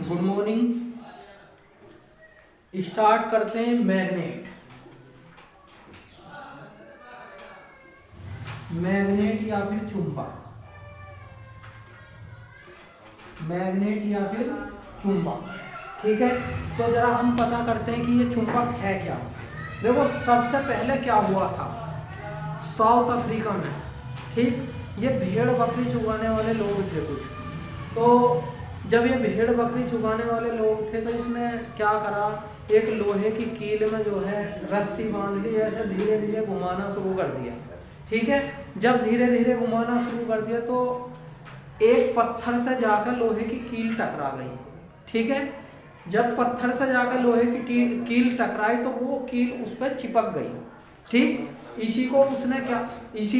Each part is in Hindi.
Good morning. स्टार्ट करते हैं मैग्नेट। मैग्नेट या फिर चुंबक, मैग्नेट या फिर चुंबक, ठीक है। तो जरा हम पता करते हैं कि ये चुंबक है क्या। देखो सबसे पहले क्या हुआ था साउथ अफ्रीका में, ठीक, ये भेड़ बकरी चुगाने वाले लोग थे कुछ। तो जब ये भेड़ बकरी चुगाने वाले लोग थे तो इसने क्या करा, एक लोहे की कील में जो है रस्सी बांध ली, ऐसे धीरे धीरे घुमाना शुरू कर दिया, ठीक है। जब धीरे धीरे घुमाना शुरू कर दिया तो एक पत्थर से जाकर लोहे की कील टकरा गई, ठीक है। जब पत्थर से जाकर लोहे की कील टकराई तो वो कील उस पर चिपक गई, ठीक। इसी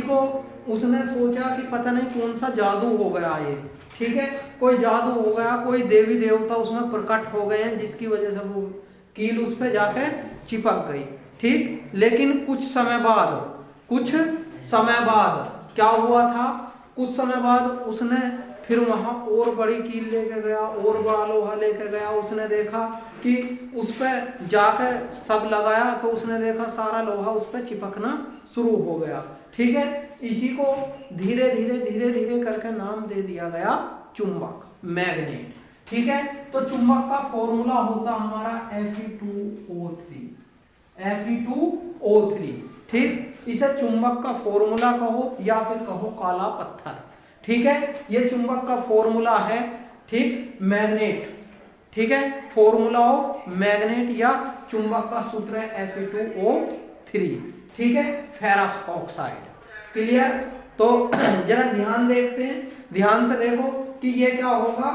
को उसने सोचा कि पता नहीं कौन सा जादू हो गया ये, ठीक है, कोई जादू हो गया, कोई देवी देवता उसमें प्रकट हो गए हैं जिसकी वजह से वो कील उस पर जाकर चिपक गई, ठीक। लेकिन कुछ समय बाद क्या हुआ था, कुछ समय बाद उसने फिर वहां और बड़ी कील लेके गया और बड़ा लोहा लेके गया। उसने देखा कि उस पर जाकर सब लगाया तो उसने देखा सारा लोहा उस पर चिपकना शुरू हो गया, ठीक है। इसी को धीरे धीरे करके नाम दे दिया गया चुंबक, मैग्नेट, ठीक है। तो चुंबक का फॉर्मूला होता हमारा Fe2O3, ठीक। इसे चुंबक का फॉर्मूला कहो या फिर कहो काला पत्थर, ठीक है। ये चुंबक का फॉर्मूला है, ठीक, मैग्नेट, ठीक है। फॉर्मूला ऑफ मैग्नेट या चुंबक का सूत्र है Fe2O3, ठीक है, फेरस ऑक्साइड। क्लियर। तो जरा ध्यान देखते हैं, ध्यान से देखो कि ये क्या होगा,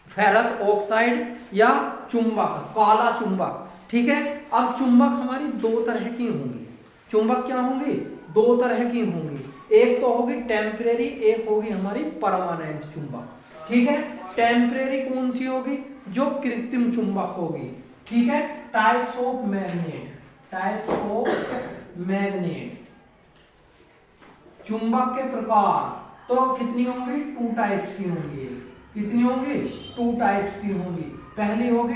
फेरस ऑक्साइड या चुंबक, काला चुंबक, ठीक है। अब चुंबक हमारी दो तरह की होंगी, चुंबक क्या होंगी, दो तरह की होंगी। एक तो होगी टेम्परेरी, एक होगी हमारी परमानेंट चुंबक, ठीक है। टेम्परेरी कौन सी होगी, जो कृत्रिम चुंबक होगी, ठीक है। टाइप्स ऑफ मैग्नेट, चुंबक के प्रकार तो कितनी होंगी, 2 टाइप्स की होंगी। कितनी होंगी, 2 टाइप्स की होंगी। पहली होगी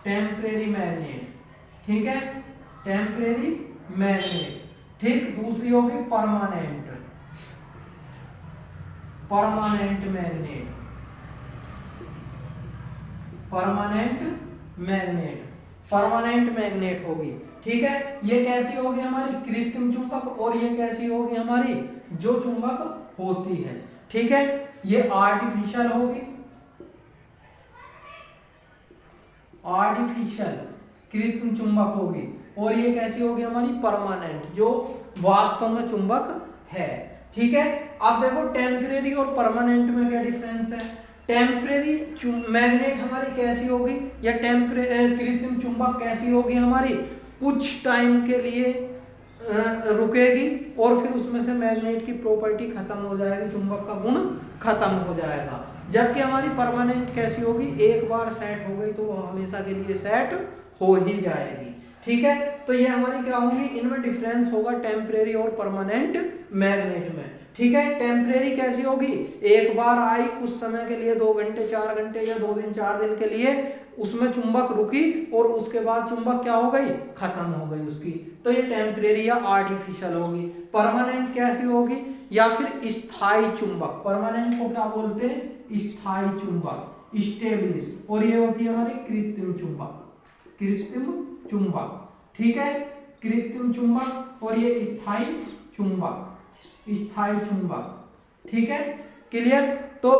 टेम्परेरी मैग्नेट, ठीक है, टेम्परेरी मैग्नेट, ठीक। दूसरी होगी परमानेंट मैग्नेट होगी, ठीक है। ये कैसी होगी हमारी कृत्रिम चुंबक और ये कैसी होगी हमारी जो चुंबक होती है, ठीक है। ये आर्टिफिशियल होगी, कृत्रिम चुंबक होगी, और ये कैसी होगी हमारी परमानेंट, जो वास्तव में चुंबक है, ठीक है। अब देखो टेम्परेरी और परमानेंट में क्या डिफरेंस है। टेम्परेरी मैग्नेट हमारी कैसी होगी या कृत्रिम चुंबक कैसी होगी हमारी, कुछ टाइम के लिए रुकेगी और फिर उसमें से मैग्नेट की प्रॉपर्टी खत्म हो जाएगी, चुंबक का गुण खत्म हो जाएगा। जबकि हमारी परमानेंट कैसी होगी, एक बार सेट हो गई तो वो हमेशा के लिए सेट हो ही जाएगी, ठीक है। तो ये हमारी क्या होंगी, इनमें डिफरेंस होगा टेम्परेरी और परमानेंट मैग्नेट में, ठीक है। टेम्परेरी कैसी होगी, एक बार आई कुछ समय के लिए, 2 घंटे 4 घंटे या 2 दिन 4 दिन के लिए उसमें चुंबक रुकी और उसके बाद चुंबक क्या हो गई, खत्म हो गई उसकी, तो ये टेम्परेरी या आर्टिफिशियल होगी। परमानेंट कैसी होगी या फिर स्थायी चुंबक, परमानेंट को क्या बोलते हैं, स्थायी चुंबक, स्टेबलिश, और ये होती है हमारी कृत्रिम चुंबक, ठीक है। कृत्रिम चुंबक और ये स्थायी चुंबक, ठीक है। क्लियर। तो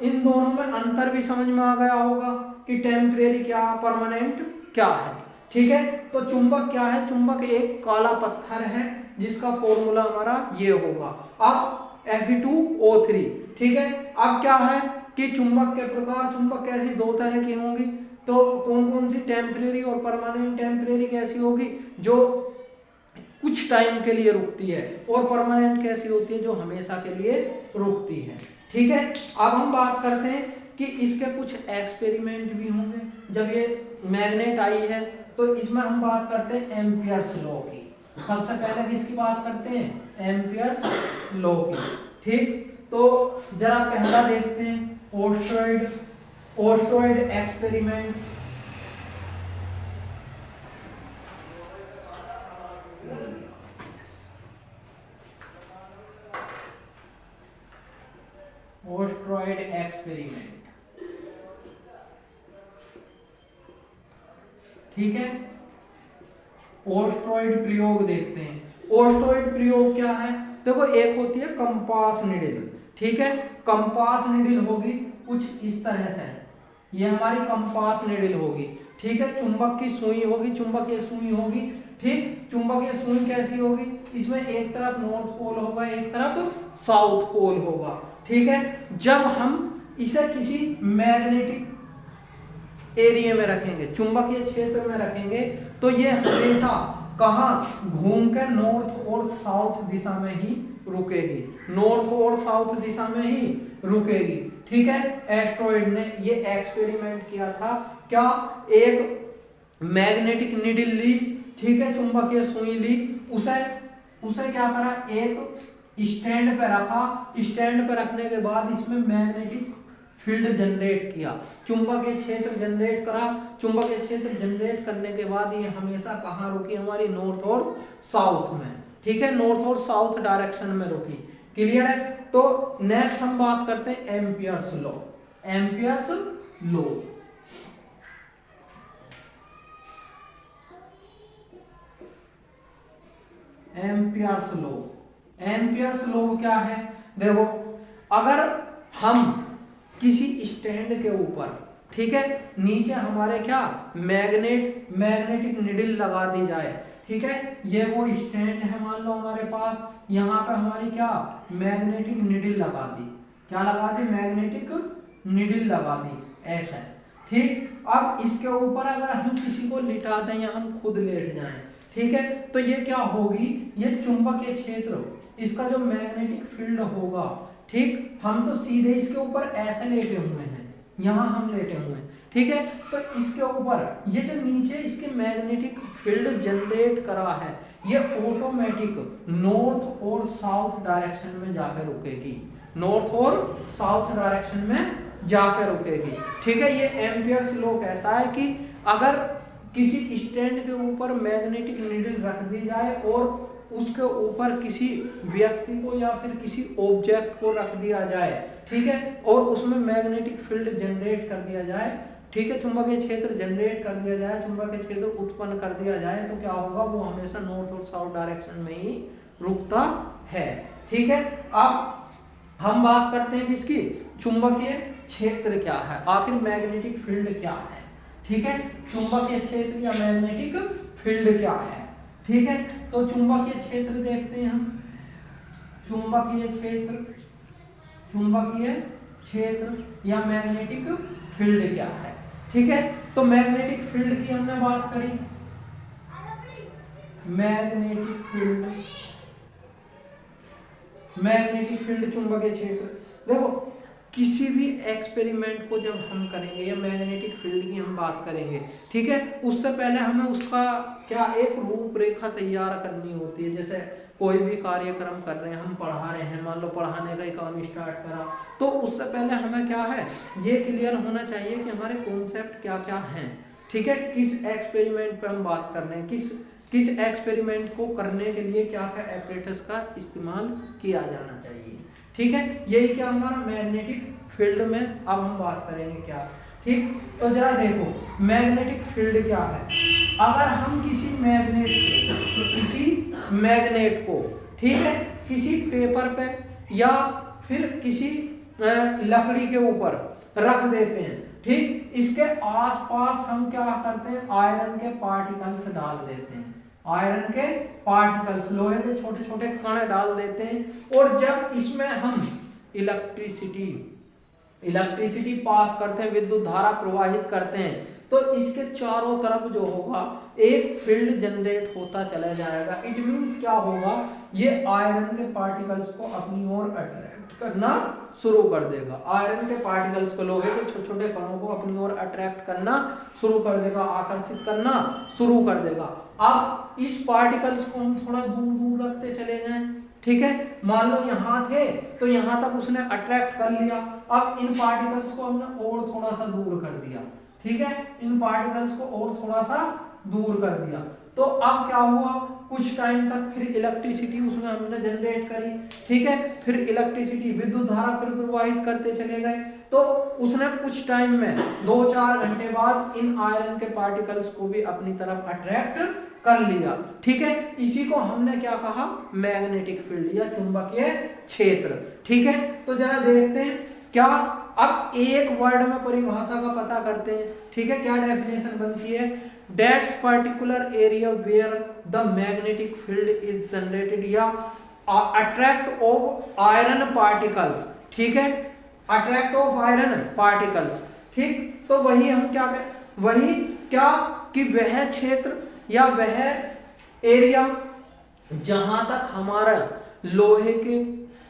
इन दोनों में अंतर भी समझ में आ गया होगा कि टेम्परेरी क्या, परमानेंट क्या है, ठीक है। तो चुंबक क्या है, चुंबक एक काला पत्थर है जिसका फॉर्मूला हमारा ये होगा। अब Fe2O3, ठीक है। अब क्या है कि चुंबक के प्रकार, चुंबक कैसी दो तरह की होंगी, तो कौन कौन सी, टेम्परेरी और परमानेंट। टेम्परेरी कैसी होगी, जो कुछ टाइम के लिए रुकती है, और परमानेंट कैसी होती है, जो हमेशा के लिए रुकती है, ठीक है। अब हम बात करते हैं कि इसके कुछ एक्सपेरिमेंट भी होंगे। जब ये मैग्नेट आई है तो इसमें हम बात करते हैं एम्पियर्स लॉ की। सबसे पहले किसकी बात करते हैं, एम्पियर्स लॉ की, ठीक। तो जरा पहला देखते हैं ओस्ट्रॉइड एक्सपेरिमेंट। ओस्ट्रॉइड एक्सपेरिमेंट, ठीक है। ओस्ट्रॉइड प्रयोग देखते हैं। ओस्ट्रॉइड प्रयोग क्या है? देखो, एक होती है कंपास निडिल, ठीक है। कंपास निडिल होगी कुछ इस तरह से, ये हमारी कंपास निडिल होगी, ठीक है। चुंबक की सुई होगी, चुंबकीय सुई होगी, ठीक। चुंबकीय सुई कैसी होगी? इसमें एक तरफ नॉर्थ पोल होगा, एक तरफ साउथ पोल होगा, ठीक है। जब हम इसे किसी मैग्नेटिक एरिया में रखेंगे, चुंबकीय क्षेत्र में रखेंगे, तो ये हमेशा कहाँ घूम कर नॉर्थ और साउथ दिशा में ही रुकेगी, नॉर्थ और साउथ दिशा में ही रुकेगी, ठीक है। एस्ट्रॉइड ने ये एक्सपेरिमेंट किया था, क्या? एक मैग्नेटिक नीडल ली, ठीक है, चुंबकीय सुई ली, उसे क्या करा? एक स्टैंड पे रखा, स्टैंड पे रखने के बाद इसमें मैग्नेटिक फील्ड जनरेट किया, चुंबकीय क्षेत्र जनरेट करा। चुंबकीय क्षेत्र जनरेट करने के बाद ये हमेशा कहाँ रुकी? हमारी नॉर्थ और साउथ में, ठीक है, नॉर्थ और साउथ डायरेक्शन में रुकी। क्लियर है? तो नेक्स्ट हम बात करते हैं Ampere's law. Ampere's law, Ampere's law, Ampere's law क्या है? देखो, अगर हम किसी स्टैंड के ऊपर, ठीक है, नीचे हमारे क्या मैग्नेटिक निडिल लगा दी जाए, ठीक है, ये वो स्टैंड है मान लो हमारे पास, यहाँ पे हमारी क्या मैग्नेटिक निडिल लगा दी, क्या लगा दी? मैग्नेटिक निडिल लगा दी, ऐसा, ठीक। अब इसके ऊपर अगर हम किसी को लिटा दें या हम खुद लेट जाएं, ठीक है, तो ये क्या होगी? ये चुंबकीय क्षेत्र, इसका जो मैग्नेटिक फील्ड होगा, ठीक, हम तो सीधे इसके ऊपर ऐसे लेटे हुए हैं, यहां हम लेटे हुए हैं, ठीक है, तो इसके ऊपर ये जो नीचे इसके मैग्नेटिक फील्ड जनरेट करा है, ये ऑटोमेटिक नॉर्थ और साउथ डायरेक्शन में जाकर रुकेगी, नॉर्थ और साउथ डायरेक्शन में जाकर रुकेगी, ठीक है। ये एम्पियर्स लॉ कहता है कि अगर किसी स्टैंड के ऊपर मैग्नेटिक नीडल रख दी जाए और उसके ऊपर किसी व्यक्ति को या फिर किसी ऑब्जेक्ट को रख दिया जाए, ठीक है, और उसमें मैग्नेटिक फील्ड जनरेट कर दिया जाए, ठीक है, चुंबकीय क्षेत्र जनरेट कर दिया जाए, चुंबकीय क्षेत्र उत्पन्न कर दिया जाए, तो क्या होगा? वो हमेशा नॉर्थ और साउथ डायरेक्शन में ही रुकता है, ठीक है। अब हम बात करते हैं किसकी? चुंबकीय क्षेत्र क्या है, आखिर मैग्नेटिक फील्ड क्या है, ठीक है। चुंबकीय क्षेत्र या मैग्नेटिक फील्ड क्या है, ठीक है। तो चुंबकीय क्षेत्र देखते हैं हम, चुंबकीय क्षेत्र या मैग्नेटिक फील्ड क्या है, ठीक है। तो मैग्नेटिक फील्ड की हमने बात करी, मैग्नेटिक फील्ड चुंबकीय क्षेत्र। देखो, किसी भी एक्सपेरिमेंट को जब हम करेंगे या मैग्नेटिक फील्ड की हम बात करेंगे, ठीक है, उससे पहले हमें उसका क्या एक रूपरेखा तैयार करनी होती है। जैसे कोई भी कार्यक्रम कर रहे हैं, हम पढ़ा रहे हैं, मान लो पढ़ाने का ही काम स्टार्ट करा, तो उससे पहले हमें क्या है ये क्लियर होना चाहिए कि हमारे कॉन्सेप्ट क्या क्या हैं, ठीक है, किस एक्सपेरिमेंट पे हम बात कर रहे हैं, किस एक्सपेरिमेंट को करने के लिए क्या क्या एपरेटस का इस्तेमाल किया जाना चाहिए, ठीक है। यही क्या हमारा मैग्नेटिक फील्ड में अब हम बात करेंगे क्या, ठीक। तो जरा देखो मैग्नेटिक फील्ड क्या है। अगर हम किसी मैग्नेट को, ठीक है, किसी पेपर पे या फिर किसी लकड़ी के ऊपर रख देते हैं, ठीक, इसके आसपास हम क्या करते हैं? आयरन के पार्टिकल्स डाल देते हैं, आयरन के पार्टिकल्स, लोहे के छोटे छोटे कण डाल देते हैं, और जब इसमें हम इलेक्ट्रिसिटी पास करते हैं, विद्युत धारा प्रवाहित करते हैं, तो इसके चारों तरफ जो होगा एक फील्ड जनरेट होता चला जाएगा। इट मींस क्या होगा? ये आयरन के पार्टिकल्स को अपनी ओर अट्रैक्ट करना शुरू कर देगा, आयरन के पार्टिकल्स को, लोहे के छोटे छोटे कणों को अपनी ओर अट्रैक्ट करना शुरू कर देगा, आकर्षित करना शुरू कर देगा। अब इस पार्टिकल्स को हम थोड़ा दूर दूर रखते चले जाएं, ठीक है, मान लो यहाँ थे तो यहाँ तक उसने अट्रैक्ट कर लिया, अब इन पार्टिकल्स को हमने और थोड़ा सा दूर कर दिया, ठीक है, इन पार्टिकल्स को और थोड़ा सा दूर कर दिया, तो अब क्या हुआ, कुछ टाइम तक फिर इलेक्ट्रिसिटी उसमें हमने जनरेट करी, ठीक है, फिर इलेक्ट्रिसिटी विद्युत धारा फिर प्रवाहित करते चले गए, तो उसने कुछ टाइम में 2-4 घंटे बाद इन आयरन के पार्टिकल्स को भी अपनी तरफ अट्रैक्ट कर लिया, ठीक है, इसी को हमने क्या कहा, मैग्नेटिक फील्ड या चुंबकीय क्षेत्र, ठीक है। तो जरा देखते हैं क्या, अब एक वर्ड में परिभाषा का पता करते हैं, ठीक है, क्या डेफिनेशन बनती है, that's particular area where the magnetic field is generated या अट्रैक्ट ऑफ आयरन पार्टिकल्स, ठीक है, अट्रैक्ट ऑफ आयरन पार्टिकल्स, ठीक, तो वही हम क्या करें, वही क्या कि वह क्षेत्र या वह एरिया जहां तक हमारा लोहे के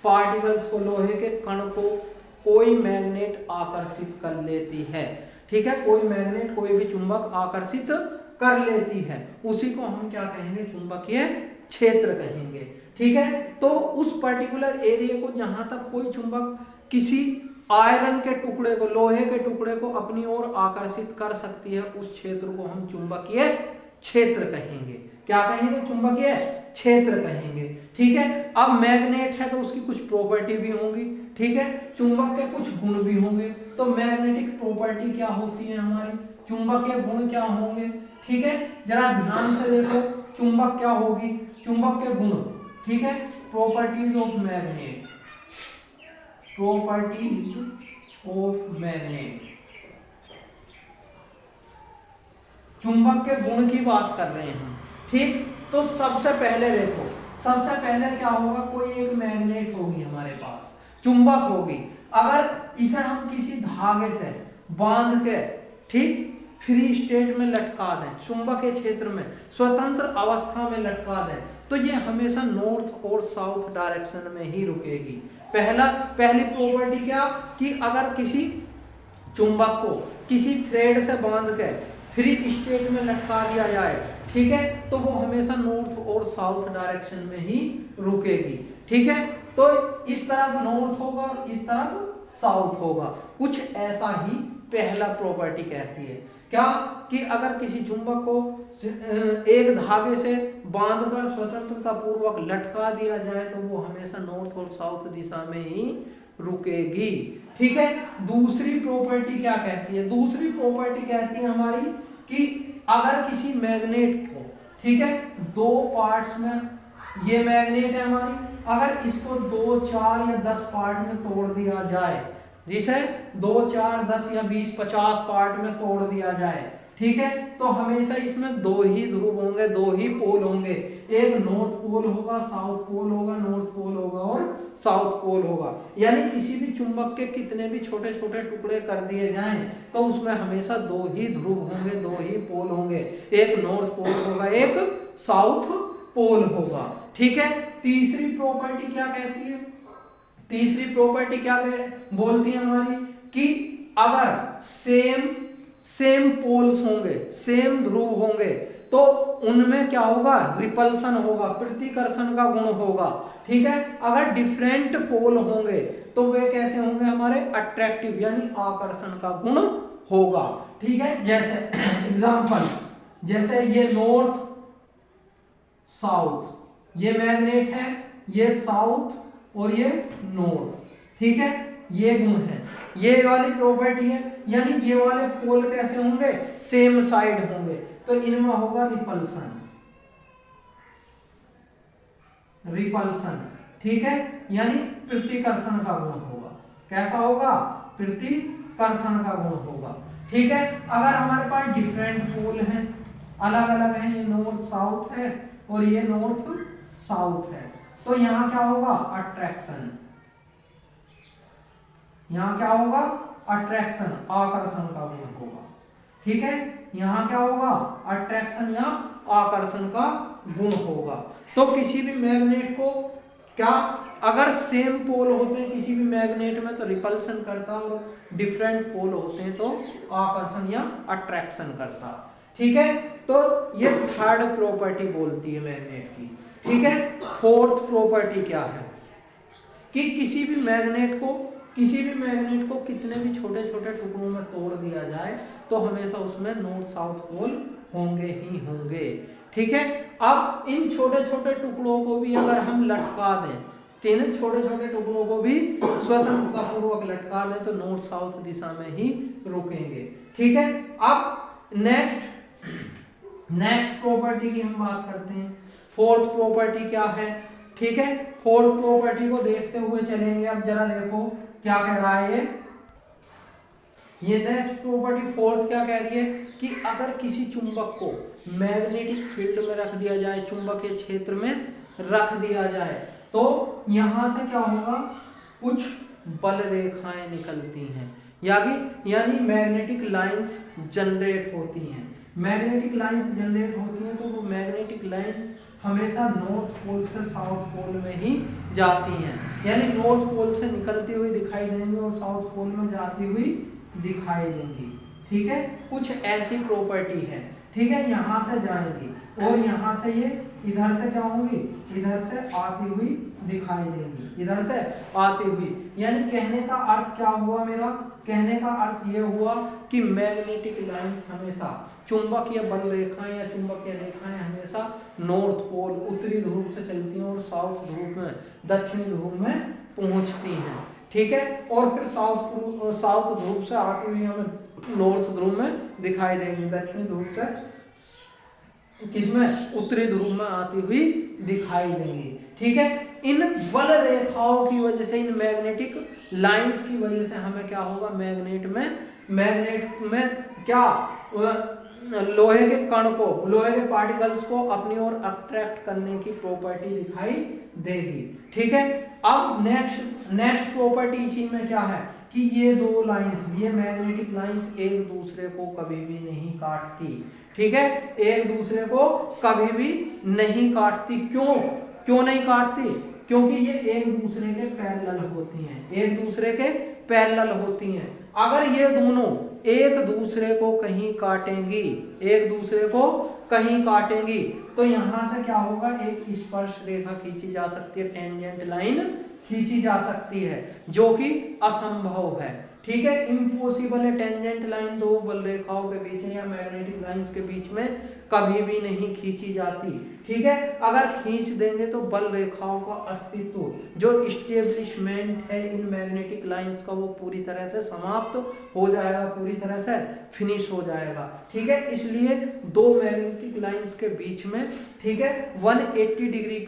पार्टिकल्स को, लोहे के कण को कोई मैग्नेट आकर्षित कर लेती है, ठीक है, कोई मैग्नेट कोई भी चुंबक आकर्षित कर लेती है, उसी को हम क्या कहेंगे, चुंबकीय क्षेत्र कहेंगे, ठीक है। तो उस पर्टिकुलर एरिया को जहां तक कोई चुंबक किसी आयरन के टुकड़े को, लोहे के टुकड़े को अपनी ओर आकर्षित कर सकती है, उस क्षेत्र को हम चुंबकीय क्षेत्र कहेंगे, क्या कहेंगे, चुंबकीय क्षेत्र कहेंगे, ठीक है। अब मैग्नेट है तो उसकी कुछ प्रॉपर्टी भी होंगी, ठीक है, चुंबक के कुछ गुण भी होंगे, तो मैग्नेटिक प्रॉपर्टी क्या होती है हमारी, चुंबकीय गुण क्या होंगे, ठीक है, जरा ध्यान से देखो, चुंबक क्या होगी, चुंबक के गुण, ठीक है, properties of magnet, properties of magnet, चुंबक के गुण की बात कर रहे हैं, ठीक। तो सबसे पहले देखो, सबसे पहले क्या होगा, कोई एक मैग्नेट होगी हमारे पास, चुंबक होगी, अगर इसे हम किसी धागे से बांध के, ठीक, फ्री स्टेट में लटका दें, चुंबकीय क्षेत्र में स्वतंत्र अवस्था में लटका दें, तो ये हमेशा नॉर्थ और साउथ डायरेक्शन में ही रुकेगी। पहली प्रॉपर्टी क्या, कि अगर किसी चुंबक को किसी थ्रेड से बांध के फ्री स्टेट में लटका दिया जाए, ठीक है, तो वो हमेशा नॉर्थ और साउथ डायरेक्शन में ही रुकेगी, ठीक है, तो इस तरफ नॉर्थ होगा और इस तरफ साउथ होगा, कुछ ऐसा ही पहला प्रॉपर्टी कहती है, क्या कि अगर किसी चुंबक को एक धागे से बांधकर स्वतंत्रता पूर्वक लटका दिया जाए तो वो हमेशा नॉर्थ और साउथ दिशा में ही रुकेगी, ठीक है। दूसरी प्रॉपर्टी क्या कहती है, दूसरी प्रॉपर्टी कहती है हमारी कि अगर किसी मैग्नेट को, ठीक है, दो पार्ट्स में, ये मैग्नेट है हमारी, अगर इसको 2, 4 या 10 पार्ट में तोड़ दिया जाए, जिसे 2, 4, 10 या 20, 50 पार्ट में तोड़ दिया जाए, ठीक है, तो हमेशा इसमें दो ही ध्रुव होंगे, दो ही पोल होंगे, एक नॉर्थ पोल होगा, साउथ पोल होगा, नॉर्थ पोल होगा और साउथ पोल होगा, यानी किसी भी चुंबक के कितने भी छोटे छोटे टुकड़े कर दिए जाएं तो उसमें हमेशा दो ही ध्रुव होंगे, दो ही पोल होंगे, एक नॉर्थ पोल होगा, एक साउथ पोल होगा, ठीक है। तीसरी प्रॉपर्टी क्या कहती है, तीसरी प्रॉपर्टी क्या बोलती है हमारी, कि अगर सेम पोल्स होंगे, सेम ध्रुव होंगे, तो उनमें क्या होगा, रिपल्सन होगा, प्रतिकर्षण का गुण होगा, ठीक है। अगर डिफरेंट पोल होंगे तो वे कैसे होंगे, हमारे अट्रैक्टिव यानी आकर्षण का गुण होगा, ठीक है। जैसे एग्जांपल, जैसे ये नॉर्थ साउथ, ये मैग्नेट है, ये साउथ और ये नॉर्थ, ठीक है, ये गुण है, ये वाली प्रॉपर्टी है, यानी ये वाले पोल कैसे होंगे, सेम साइड होंगे, तो इनमें होगा रिपल्सन, रिपल्सन, ठीक है, यानी प्रतिकर्षण का गुण होगा, कैसा होगा, प्रतिकर्षण का गुण होगा, ठीक है। अगर हमारे पास डिफरेंट पोल हैं, अलग अलग हैं, ये नॉर्थ साउथ है और ये नॉर्थ साउथ है, तो यहां क्या होगा, अट्रैक्शन, यहां क्या होगा, अट्रैक्शन, आकर्षण का गुण होगा, ठीक है, यहां क्या होगा, अट्रैक्शन या आकर्षण का गुण होगा। तो किसी भी मैग्नेट को क्या, अगर सेम पोल होते हैं किसी भी मैग्नेट में तो रिपल्सन करता, और डिफरेंट पोल होते हैं तो आकर्षण या अट्रैक्शन करता, ठीक है। तो ये थर्ड प्रॉपर्टी बोलती है मैग्नेट की, ठीक है। फोर्थ प्रॉपर्टी क्या है कि किसी भी मैग्नेट को कितने भी छोटे छोटे टुकड़ों में तोड़ दिया जाए तो हमेशा उसमें नॉर्थ साउथ पोल होंगे ही होंगे, ठीक है। अब इन छोटे छोटे टुकड़ों को भी अगर हम लटका दें, तीन छोटे छोटे टुकड़ों को भी स्वतंत्रता पूर्वक लटका दें तो नॉर्थ साउथ दिशा में ही रुकेंगे, ठीक है। अब नेक्स्ट प्रॉपर्टी की हम बात करते हैं। फोर्थ प्रॉपर्टी क्या है, ठीक है। फोर्थ प्रॉपर्टी को देखते हुए चलेंगे। अब जरा देखो क्या कह रहा है ये नेक्स्ट प्रॉपर्टी फोर्थ क्या कह रही है कि अगर किसी चुंबक को मैग्नेटिक फील्ड में रख दिया जाए, चुंबकीय क्षेत्र में रख दिया जाए, तो यहां से क्या होगा, कुछ बल रेखाएं निकलती हैं, यानी मैग्नेटिक लाइंस जनरेट होती हैं। मैग्नेटिक लाइंस जनरेट होती हैं तो वो मैग्नेटिक लाइंस हमेशा नॉर्थ पोल से साउथ पोल में ही जाती हैं, यानी नॉर्थ पोल से निकलती हुई दिखाई देंगी और साउथ पोल में जाती हुई दिखाई देंगी, ठीक है। कुछ ऐसी प्रॉपर्टी है, ठीक है। यहाँ से जाएंगी और यहाँ से ये इधर से क्या होंगी, इधर से आती हुई दिखाई देंगी, इधर से आती हुई। यानी कहने का अर्थ क्या हुआ मेरा, कहने का अर्थ ये हुआ कि मैग्नेटिक लाइंस हमेशा चुंबकीय बल रेखाएं या चुंबकीय रेखाएं हमेशा नॉर्थ पोल उत्तरी ध्रुव से चलती हैं और साउथ ध्रुव में दक्षिणी ध्रुव में पहुंचती हैं, ठीक है। और फिर साउथ ध्रुव से आती हुई हमें नॉर्थ ध्रुव में दिखाई देंगी, दक्षिणी ध्रुव से किसमें, उत्तरी ध्रुव में आती हुई दिखाई देंगी, ठीक है। इन बल रेखाओं की वजह से, इन मैग्नेटिक लाइंस की वजह से हमें क्या होगा, मैग्नेट में क्या, लोहे के कण को, लोहे के पार्टिकल्स को अपनी ओर अट्रैक्ट करने की प्रॉपर्टी दिखाई देगी, ठीक है। अब नेक्स्ट प्रॉपर्टी इसी में क्या है कि ये दो लाइंस, ये मैग्नेटिक लाइंस एक दूसरे को कभी भी नहीं काटती, ठीक है। एक दूसरे को कभी भी नहीं काटती। क्यों नहीं काटती, क्योंकि ये एक दूसरे के पैरेलल होती हैं, एक दूसरे के पैरेलल होती हैं। अगर ये दोनों एक दूसरे को कहीं काटेंगी तो यहां से क्या होगा, एक स्पर्श रेखा खींची जा सकती है, टेंजेंट लाइन खींची जा सकती है, जो कि असंभव है, ठीक है। इम्पॉसिबल है, टेंजेंट लाइन दो बल रेखाओं के बीच या मैग्नेटिक लाइंस के बीच में कभी भी नहीं खींची जाती, ठीक है। अगर खींच देंगे तो बल रेखाओं का अस्तित्व, जो इस्टेब्लिशमेंट है इन मैग्नेटिक लाइंस का, वो पूरी तरह से समाप्त हो जाएगा, पूरी तरह से फिनिश हो जाएगा, ठीक है। इसलिए दो मैग्नेटिक लाइंस के बीच में, ठीक है, 180 डिग्री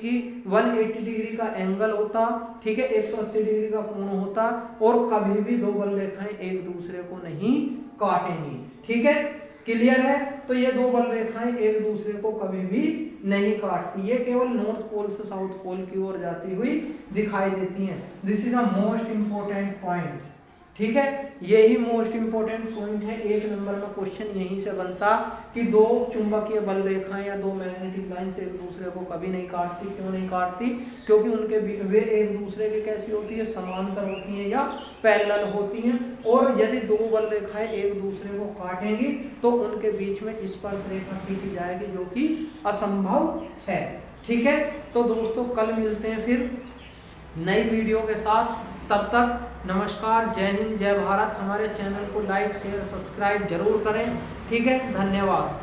का एंगल होता, ठीक है, 180 डिग्री का कोण होता और कभी भी दो बल रेखाएं एक दूसरे को नहीं काटेंगी, ठीक है। क्लियर है, तो ये दो बल रेखाएं एक दूसरे को कभी भी नहीं काटती, ये केवल नॉर्थ पोल से साउथ पोल की ओर जाती हुई दिखाई देती हैं। This is the most important point, ठीक है। यही मोस्ट इंपॉर्टेंट पॉइंट है, एक नंबर में क्वेश्चन यहीं से बनता कि दो चुंबकीय बल रेखाएं या दो मैग्नेटिक लाइंस एक दूसरे को कभी नहीं काटती। क्यों नहीं काटती, क्योंकि उनके वे एक दूसरे के कैसी होती है, समांतर होती हैं या पैरेलल होती हैं। और यदि दो बल रेखाएं एक दूसरे को काटेंगी तो उनके बीच में स्पर्श रेखा खींची जाएगी, जो कि असंभव है, ठीक है। तो दोस्तों कल मिलते हैं फिर नई वीडियो के साथ, तब तक नमस्कार, जय हिंद, जय भारत। हमारे चैनल को लाइक शेयर सब्सक्राइब जरूर करें, ठीक है। धन्यवाद।